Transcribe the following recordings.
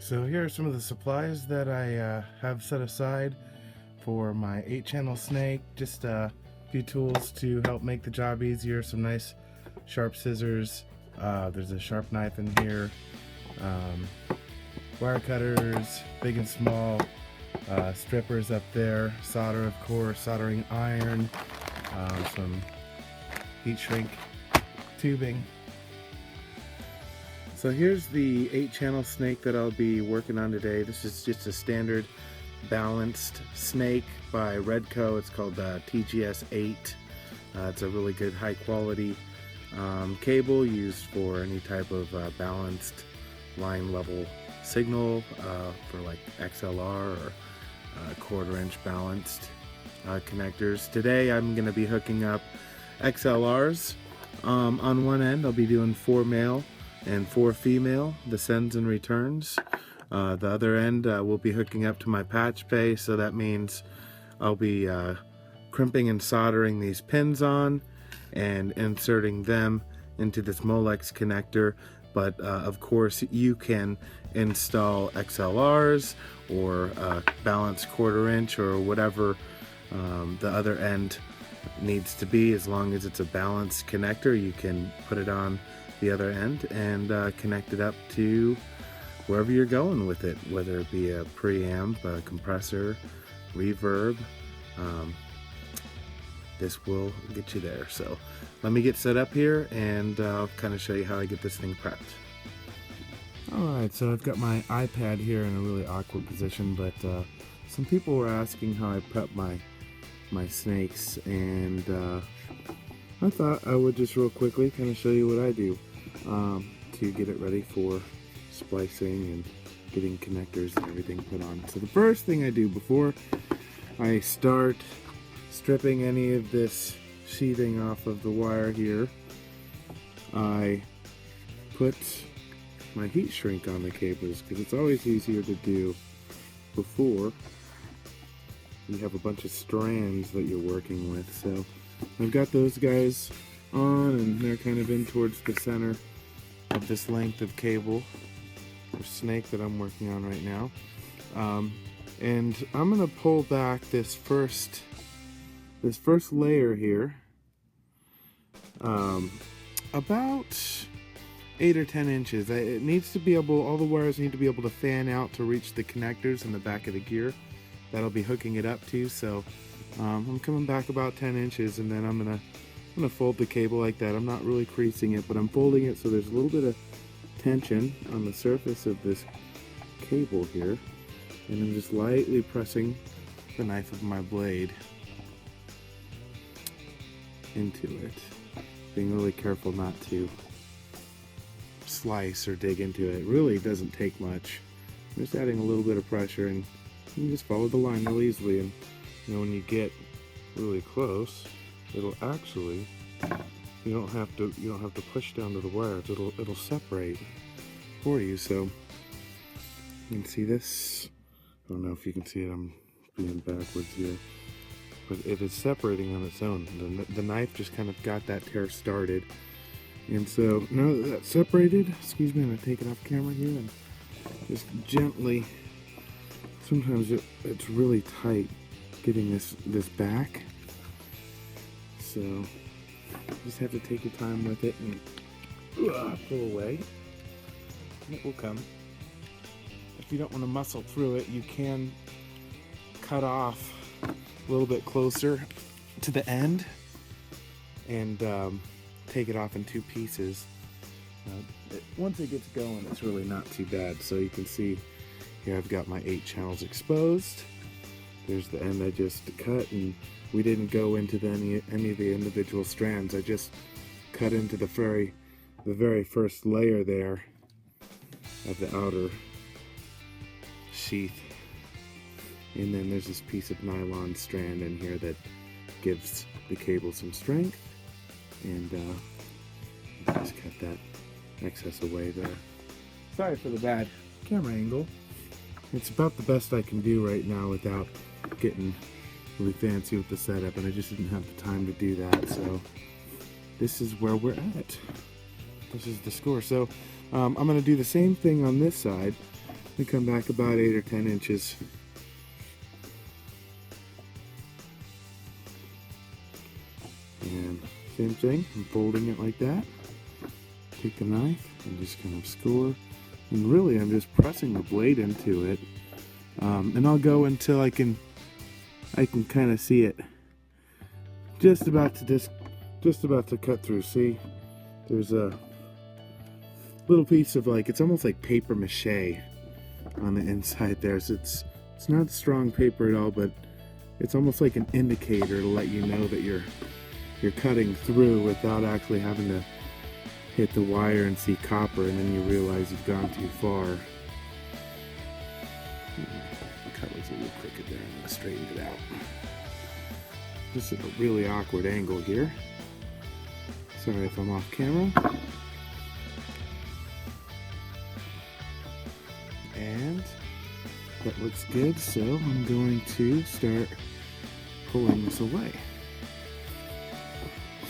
So here are some of the supplies that I have set aside for my 8-channel snake. Just a few tools to help make the job easier. Some nice sharp scissors. There's a sharp knife in here. Wire cutters, big and small. Strippers up there. Solder, of course. Soldering iron. Some heat shrink tubing. So here's the 8-channel snake that I'll be working on today. This is just a standard balanced snake by Redco. It's called TGS 8. It's a really good high quality cable used for any type of balanced line level signal for like XLR or 1/4 inch balanced connectors. Today I'm going to be hooking up XLRs. On one end I'll be doing 4 male and 4 female, the sends and returns. The other end we'll be hooking up to my patch bay, so that means I'll be crimping and soldering these pins on and inserting them into this Molex connector. But of course you can install XLRs or balance 1/4 inch or whatever the other end needs to be. As long as it's a balanced connector, you can put it on the other end and connect it up to wherever you're going with it, whether it be a preamp, a compressor, reverb. This will get you there. So let me get set up here and I'll kind of show you how I get this thing prepped. Alright, so I've got my iPad here in a really awkward position, but some people were asking how I prep my snakes, and I thought I would just real quickly kind of show you what I do to get it ready for splicing and getting connectors and everything put on. So the first thing I do before I start stripping any of this sheathing off of the wire here, I put my heat shrink on the cables, because it's always easier to do before you have a bunch of strands that you're working with. So I've got those guys on, and they're kind of in towards the center of this length of cable or snake that I'm working on right now. And I'm gonna pull back this first layer here about 8 or 10 inches. It needs to be able, all the wires need to be able to fan out to reach the connectors in the back of the gear that'll be hooking it up to. So I'm coming back about 10 inches, and then I'm gonna fold the cable like that. I'm not really creasing it, but I'm folding it so there's a little bit of tension on the surface of this cable here, and I'm just lightly pressing the knife of my blade into it, being really careful not to slice or dig into it. It really doesn't take much. I'm just adding a little bit of pressure, and you can just follow the line real easily. And you know, when you get really close, it'll actually, you don't have to push down to the wires. It'll separate for you. So you can see this. I don't know if you can see it. I'm being backwards here, but it is separating on its own. The knife just kind of got that tear started. And so now that that's separated, excuse me, I'm going to take it off camera here and just gently, sometimes it's really tight getting this back. So just have to take your time with it and pull away. And it will come. If you don't want to muscle through it, you can cut off a little bit closer to the end and take it off in 2 pieces. Once it gets going, it's really not too bad. So you can see here I've got my 8 channels exposed. There's the end I just cut, and we didn't go into any of the individual strands. I just cut into the very first layer there of the outer sheath. And then there's this piece of nylon strand in here that gives the cable some strength. And just cut that excess away there. Sorry for the bad camera angle. It's about the best I can do right now without getting really fancy with the setup, and I just didn't have the time to do that. So this is where we're at. This is the score. So I'm going to do the same thing on this side. We come back about 8 or 10 inches. And same thing, I'm folding it like that. Take the knife and just kind of score. And really I'm just pressing the blade into it. And I'll go until I can kind of see it. Just about to cut through. See, there's a little piece of it's almost like paper mache on the inside there. So it's not strong paper at all, but it's almost like an indicator to let you know that you're cutting through without actually having to hit the wire and see copper, and then you realize you've gone too far. The cut was a little crooked there. I'm gonna straighten it out. Just at a really awkward angle here. Sorry if I'm off camera. And that looks good, so I'm going to start pulling this away.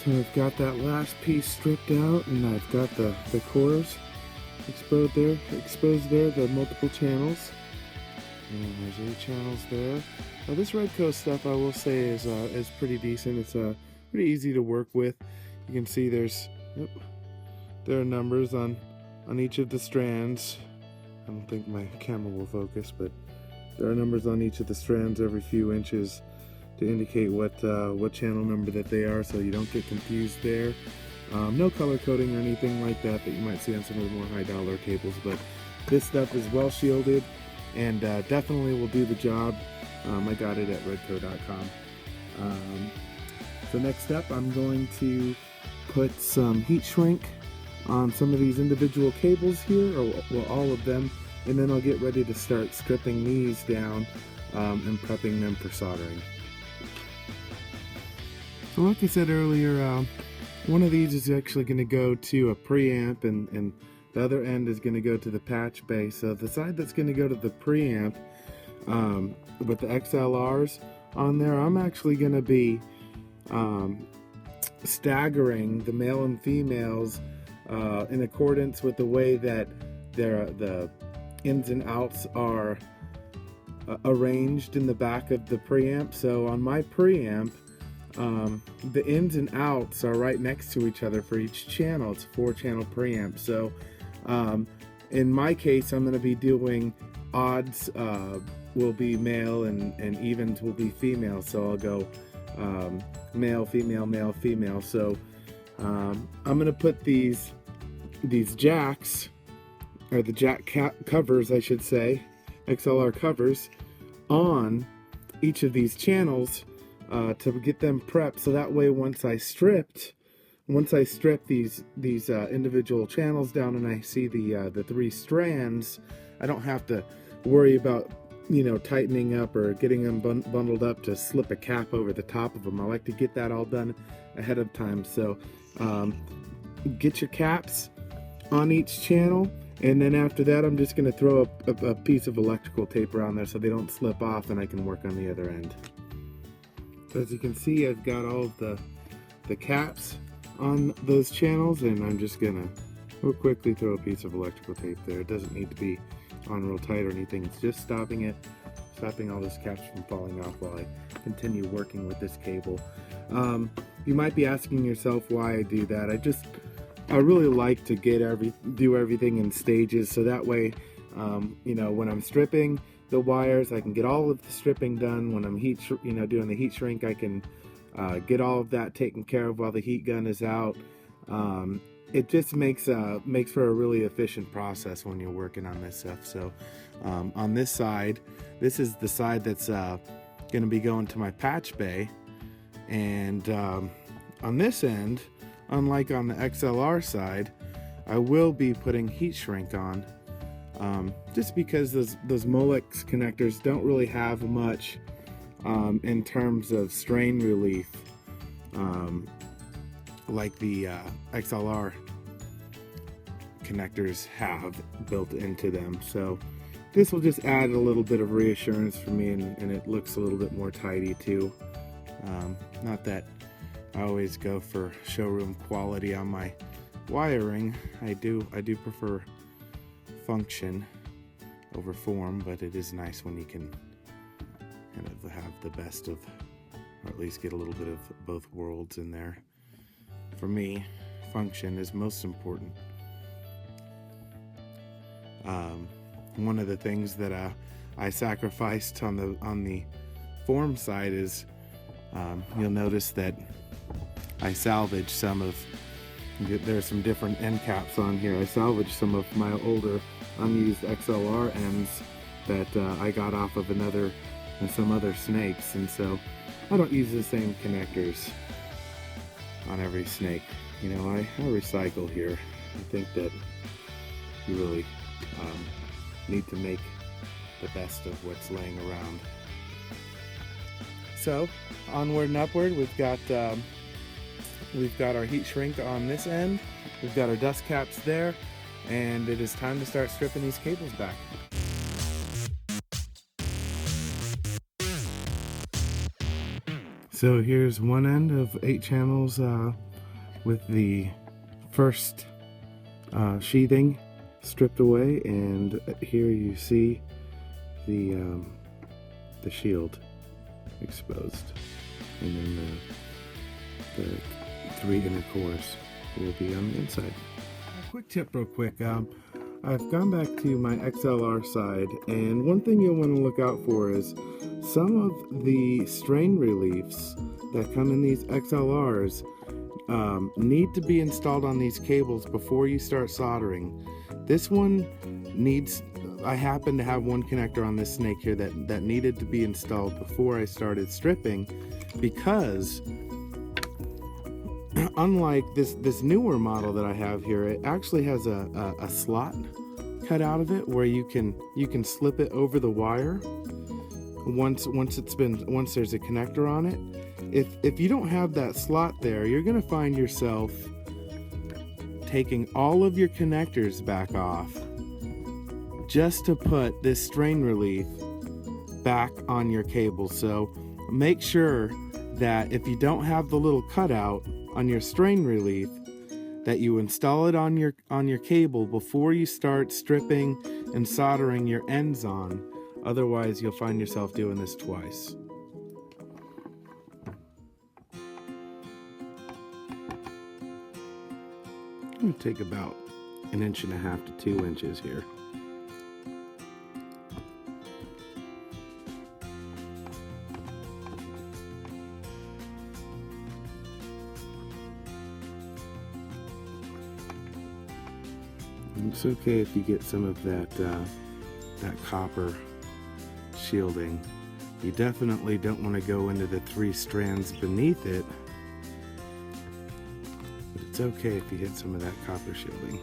So I've got that last piece stripped out, and I've got the cores exposed there, the multiple channels. And there's 8 channels there. Now this Redco stuff, I will say, is pretty decent. It's pretty easy to work with. You can see there are numbers on each of the strands. I don't think my camera will focus, but there are numbers on each of the strands every few inches to indicate what channel number that they are, so you don't get confused there. No color coding or anything like that you might see on some of the more high dollar cables, but this stuff is well shielded and definitely will do the job. I got it at redco.com. So next up, I'm going to put some heat shrink on some of these individual cables here, or well, all of them, and then I'll get ready to start stripping these down and prepping them for soldering. So like I said earlier, one of these is actually going to go to a preamp, and the other end is going to go to the patch bay. So the side that's going to go to the preamp with the XLRs on there, I'm actually going to be staggering the male and females in accordance with the way that the ins and outs are arranged in the back of the preamp. So on my preamp, the ins and outs are right next to each other for each channel. It's a 4-channel preamp. So in my case, I'm going to be doing odds will be male and evens will be female. So I'll go male, female, male, female. So I'm going to put these jacks, or the jack covers, I should say, XLR covers, on each of these channels to get them prepped, so that way once I strip these individual channels down and I see the 3 strands, I don't have to worry about tightening up or getting them bundled up to slip a cap over the top of them. I like to get that all done ahead of time. So get your caps on each channel, and then after that I'm just going to throw a piece of electrical tape around there so they don't slip off, and I can work on the other end. So as you can see, I've got all of the caps on those channels, and I'm just gonna real quickly throw a piece of electrical tape there. It doesn't need to be on real tight or anything. It's just stopping all those caps from falling off while I continue working with this cable. You might be asking yourself why I do that. I really like to do everything in stages, so that way, when I'm stripping the wires, I can get all of the stripping done. When I'm doing the heat shrink, I can get all of that taken care of while the heat gun is out. It just makes for a really efficient process when you're working on this stuff. So on this side, this is the side that's going to be going to my patch bay, and on this end, unlike on the XLR side, I will be putting heat shrink on. Just because those Molex connectors don't really have much in terms of strain relief like the XLR connectors have built into them. So this will just add a little bit of reassurance for me, and it looks a little bit more tidy too. Not that I always go for showroom quality on my wiring. I do prefer function over form, but it is nice when you can kind of have the best of, or at least get a little bit of both worlds in there. For me, function is most important. One of the things that I sacrificed on the form side is you'll notice that I salvaged some of, there's some different end caps on here. I salvaged some of my older unused XLR ends that I got off of some other snakes, and so I don't use the same connectors on every snake. You know, I recycle here. I think that you really need to make the best of what's laying around. So onward and upward, we've got our heat shrink on this end, we've got our dust caps there, and it is time to start stripping these cables back. So here's one end of 8 channels with the first sheathing stripped away, and here you see the shield exposed, and then the 3 inner cores will be on the inside. A quick tip real quick, I've gone back to my XLR side, and one thing you'll want to look out for is some of the strain reliefs that come in these XLRs need to be installed on these cables before you start soldering. This one needs, I happen to have one connector on this snake here that needed to be installed before I started stripping, because unlike this newer model that I have here, it actually has a slot cut out of it where you can slip it over the wire once there's a connector on it. If you don't have that slot there, you're gonna find yourself taking all of your connectors back off just to put this strain relief back on your cable. So make sure that if you don't have the little cutout on your strain relief, that you install it on your cable before you start stripping and soldering your ends on. Otherwise, you'll find yourself doing this twice. I'm going to take about 1.5 to 2 inches here. It's okay if you get some of that copper shielding. You definitely don't want to go into the 3 strands beneath it, but it's okay if you hit some of that copper shielding.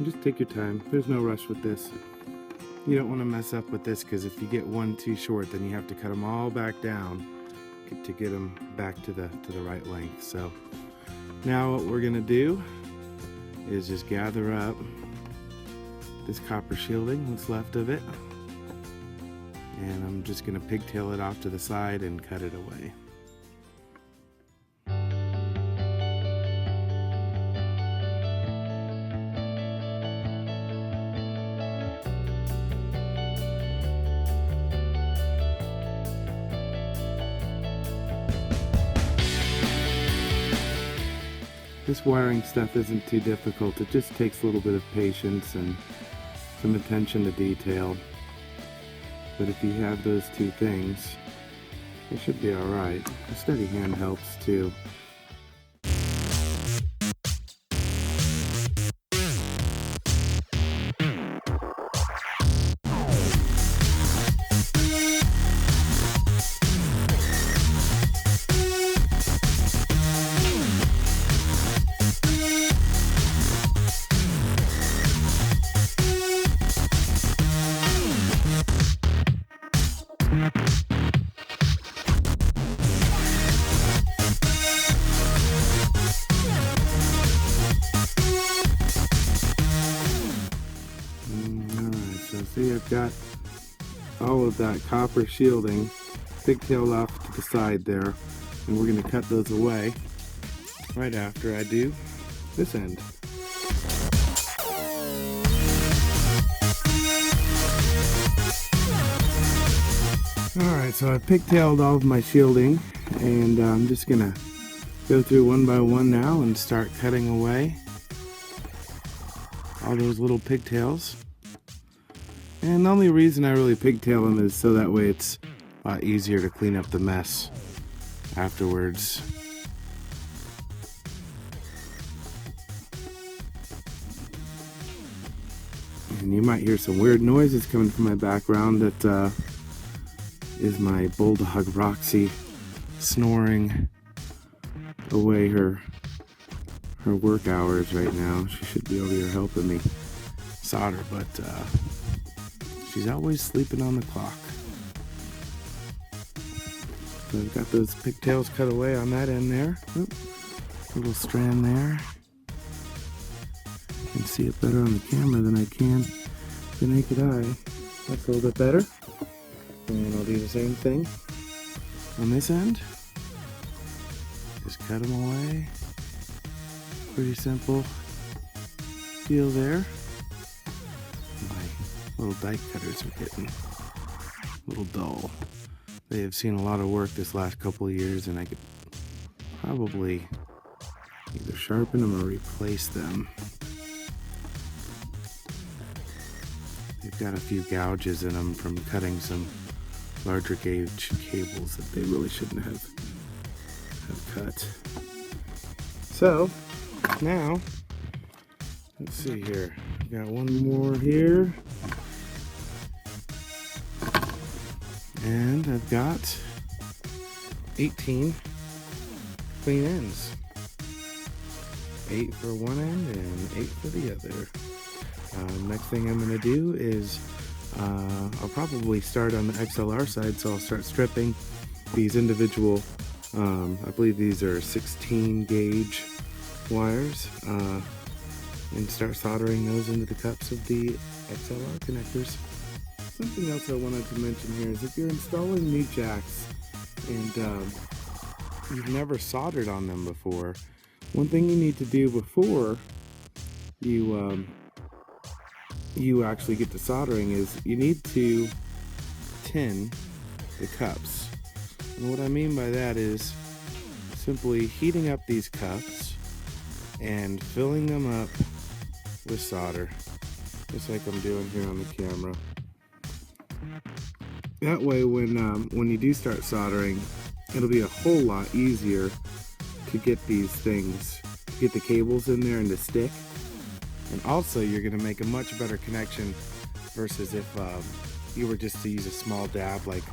Just take your time. There's no rush with this. You don't want to mess up with this, because if you get one too short, then you have to cut them all back down to get them back to the right length. So now what we're going to do is just gather up this copper shielding, what's left of it, and I'm just going to pigtail it off to the side and cut it away. This wiring stuff isn't too difficult. It just takes a little bit of patience and some attention to detail. But if you have those 2 things, it should be alright. A steady hand helps too. got all of that copper shielding pigtailed off to the side there, and we're going to cut those away right after I do this end. Alright, so I've pigtailed all of my shielding, and I'm just going to go through one by one now and start cutting away all those little pigtails. And the only reason I really pigtail them is so that way it's a lot easier to clean up the mess afterwards. And you might hear some weird noises coming from my background. That is my bulldog Roxy snoring away her work hours right now. She should be over here helping me solder, but she's always sleeping on the clock. So I've got those pigtails cut away on that end there. Oop, little strand there. I can see it better on the camera than I can the naked eye. That's a little bit better. And I'll do the same thing on this end. Just cut them away. Pretty simple deal there. My little die cutters are getting a little dull. They have seen a lot of work this last couple of years, and I could probably either sharpen them or replace them. They've got a few gouges in them from cutting some larger gauge cables that they really shouldn't have cut. So now, let's see here. Got one more here. And I've got 18 clean ends. 8 for one end and 8 for the other. Next thing I'm going to do is I'll probably start on the XLR side, so I'll start stripping these individual, I believe these are 16 gauge wires, and start soldering those into the cups of the XLR connectors. Something else I wanted to mention here is if you're installing new jacks and you've never soldered on them before, one thing you need to do before you actually get to soldering is you need to tin the cups. And what I mean by that is simply heating up these cups and filling them up with solder, just like I'm doing here on the camera. That way when you do start soldering, it'll be a whole lot easier to get these things, get the cables in there and to stick. And also you're going to make a much better connection versus if you were just to use a small dab like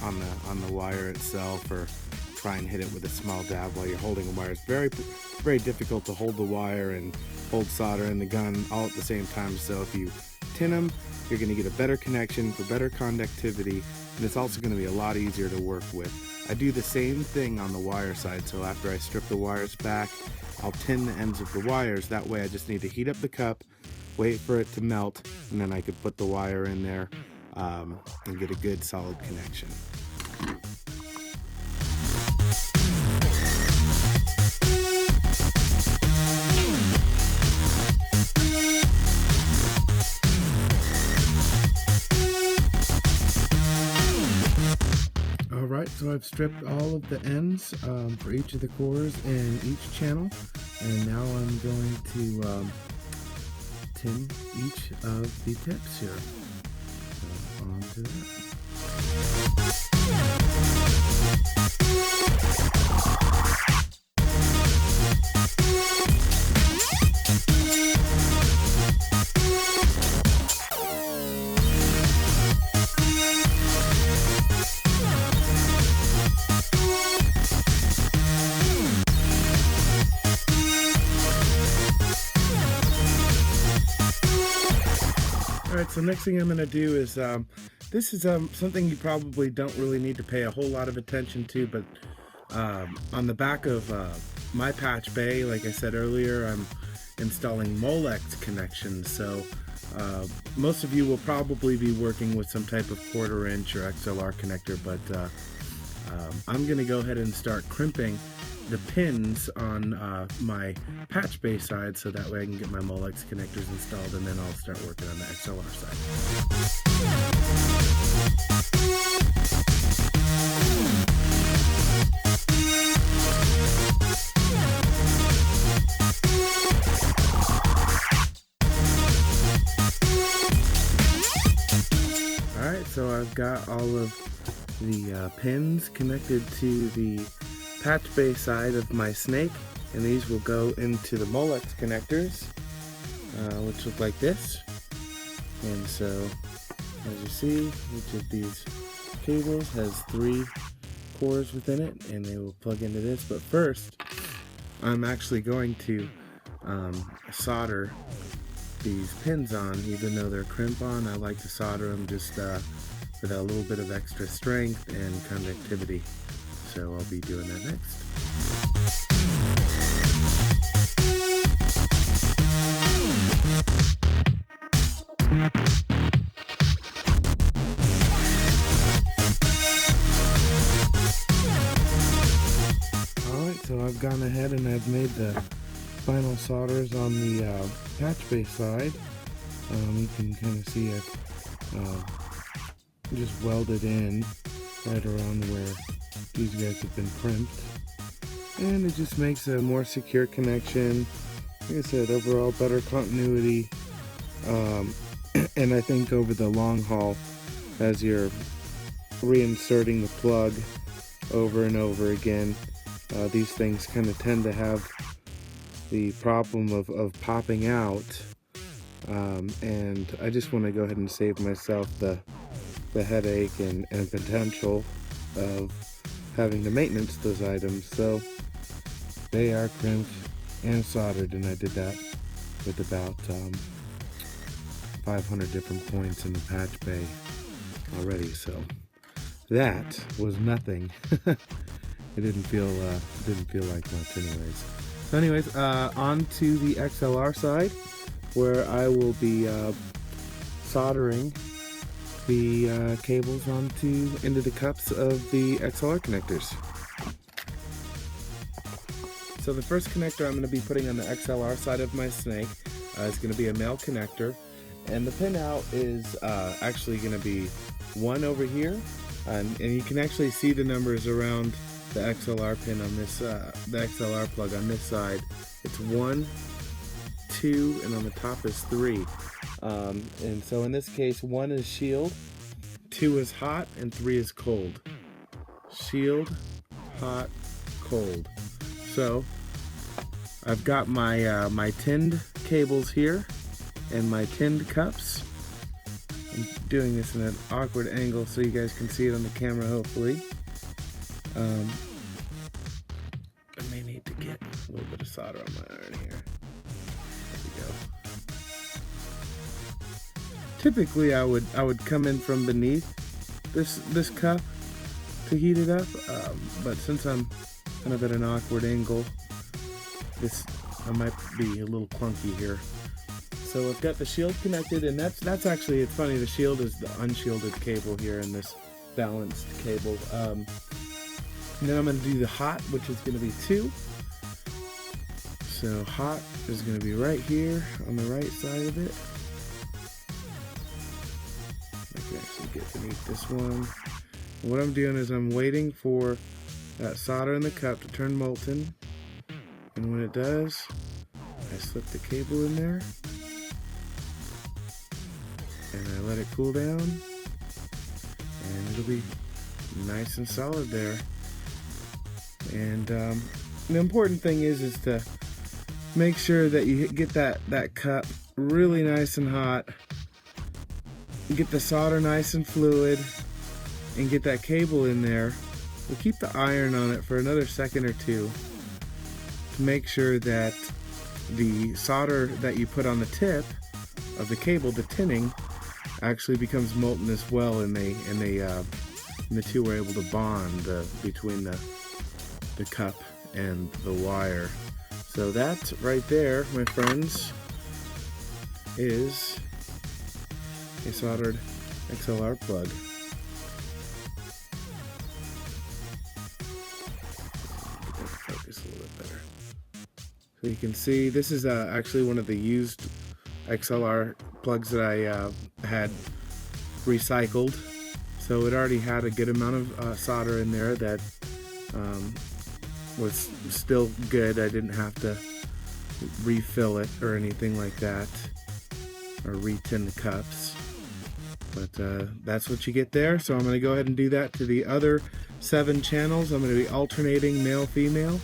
on the wire itself, or try and hit it with a small dab while you're holding the wire. It's very difficult to hold the wire and hold solder and the gun all at the same time. So if you tin them, you're going to get a better connection for better conductivity, and it's also going to be a lot easier to work with. I do the same thing on the wire side, so after I strip the wires back, I'll tin the ends of the wires. That way I just need to heat up the cup, wait for it to melt, and then I could put the wire in there and get a good solid connection. Alright, so I've stripped all of the ends for each of the cores and each channel, and now I'm going to tin each of the tips here. So on to that. Alright, so next thing I'm going to do is, this is something you probably don't really need to pay a whole lot of attention to, but on the back of my patch bay, like I said earlier, I'm installing Molex connections. So Most of you will probably be working with some type of 1/4 inch or XLR connector, but I'm going to go ahead and start crimping the pins on my patch bay side, so that way I can get my Molex connectors installed, and then I'll start working on the XLR side. Alright, so I've got all of the pins connected to the patch bay side of my snake, and these will go into the Molex connectors, which look like this. And so, as you see, each of these cables has 3 cores within it, and they will plug into this. But first, I'm actually going to solder these pins on. Even though they're crimp on, I like to solder them just for that little bit of extra strength and conductivity. So I'll be doing that next. Alright, so I've gone ahead and I've made the final solders on the patch bay side. You can kind of see it just welded in right around where these guys have been crimped, and it just makes a more secure connection. Like I said, overall better continuity, and I think over the long haul, as you're reinserting the plug over and over again, these things kind of tend to have the problem of popping out, and I just want to go ahead and save myself the headache and potential of having to maintenance those items. So they are crimped and soldered, and I did that with about 500 different points in the patch bay already. So that was nothing. It didn't feel like much anyways. So anyways, on to the XLR side, where I will be soldering the cables into the cups of the XLR connectors. So the first connector I'm going to be putting on the XLR side of my snake is going to be a male connector, and the pin out is actually going to be 1 over here, and you can actually see the numbers around the XLR pin on this, the XLR plug on this side. It's 1, 2, and on the top is 3. And so in this case, 1 is shield, 2 is hot, and 3 is cold. Shield, hot, cold. So I've got my my tinned cables here and my tinned cups. I'm doing this in an awkward angle so you guys can see it on the camera, hopefully. I may need to get a little bit of solder on my iron here. There we go. Typically I would come in from beneath this cup to heat it up, but since I'm kind of at an awkward angle, I might be a little clunky here. So I've got the shield connected, and that's actually, it's funny, the shield is the unshielded cable here in this balanced cable. And then I'm going to do the hot, which is going to be 2. So hot is going to be right here on the right side of it. I can actually get beneath this one. What I'm doing is I'm waiting for that solder in the cup to turn molten, and when it does, I slip the cable in there and I let it cool down, and it'll be nice and solid there. And the important thing is to make sure that you get that cup really nice and hot, get the solder nice and fluid, and get that cable in there. We'll keep the iron on it for another second or two to make sure that the solder that you put on the tip of the cable, the tinning, actually becomes molten as well, and the two are able to bond between the cup and the wire. So that right there, my friends, is a soldered XLR plug. Get that to focus a little bit better. So you can see this is actually one of the used XLR plugs that I had recycled. So it already had a good amount of solder in there that was still good. I didn't have to refill it or anything like that, or re-tin the cups. But that's what you get there. So I'm going to go ahead and do that to the other 7 channels. I'm going to be alternating male-female.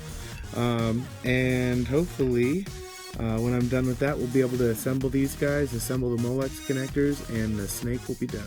And hopefully when I'm done with that, we'll be able to assemble these guys, assemble the Molex connectors, and the snake will be done.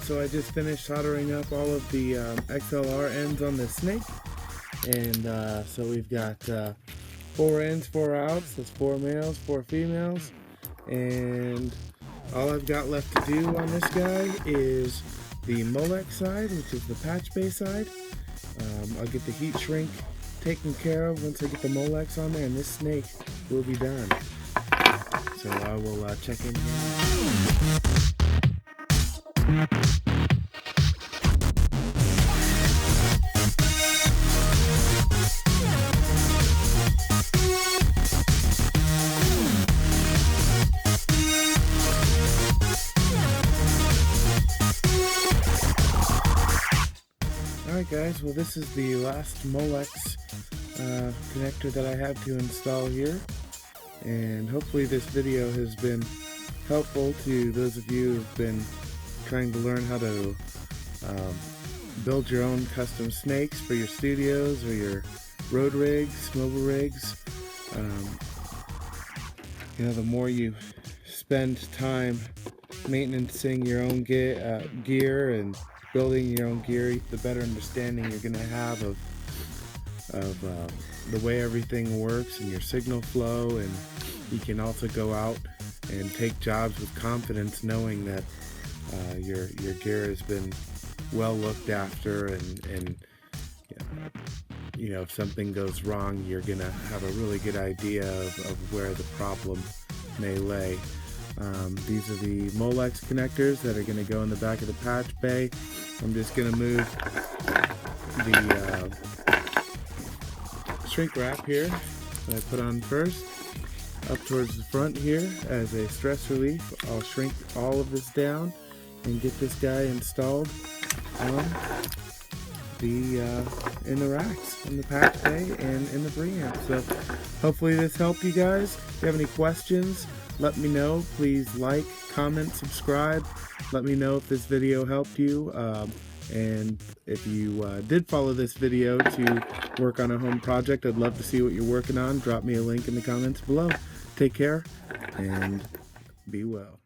So I just finished soldering up all of the XLR ends on the snake, and so we've got 4 ins, 4 outs. That's 4 males, 4 females, and all I've got left to do on this guy is the Molex side, which is the patch bay side. I'll get the heat shrink taken care of once I get the Molex on there, and this snake will be done. So I will check in here. Alright guys, well this is the last Molex connector that I have to install here, and hopefully this video has been helpful to those of you who've been trying to learn how to build your own custom snakes for your studios or your road rigs, mobile rigs. You know, the more you spend time maintaining your own gear and building your own gear, the better understanding you're going to have of the way everything works and your signal flow, and you can also go out and take jobs with confidence knowing that your gear has been well looked after, and you know, if something goes wrong, you're gonna have a really good idea of where the problem may lay. These are the Molex connectors that are going to go in the back of the patch bay. I'm just going to move the shrink wrap here that I put on first up towards the front here as a stress relief. I'll shrink all of this down and get this guy installed on in the racks, in the patch bay, and in the preamp. So hopefully this helped you guys. If you have any questions, let me know. Please like, comment, subscribe. Let me know if this video helped you. And if you did follow this video to work on a home project, I'd love to see what you're working on. Drop me a link in the comments below. Take care and be well.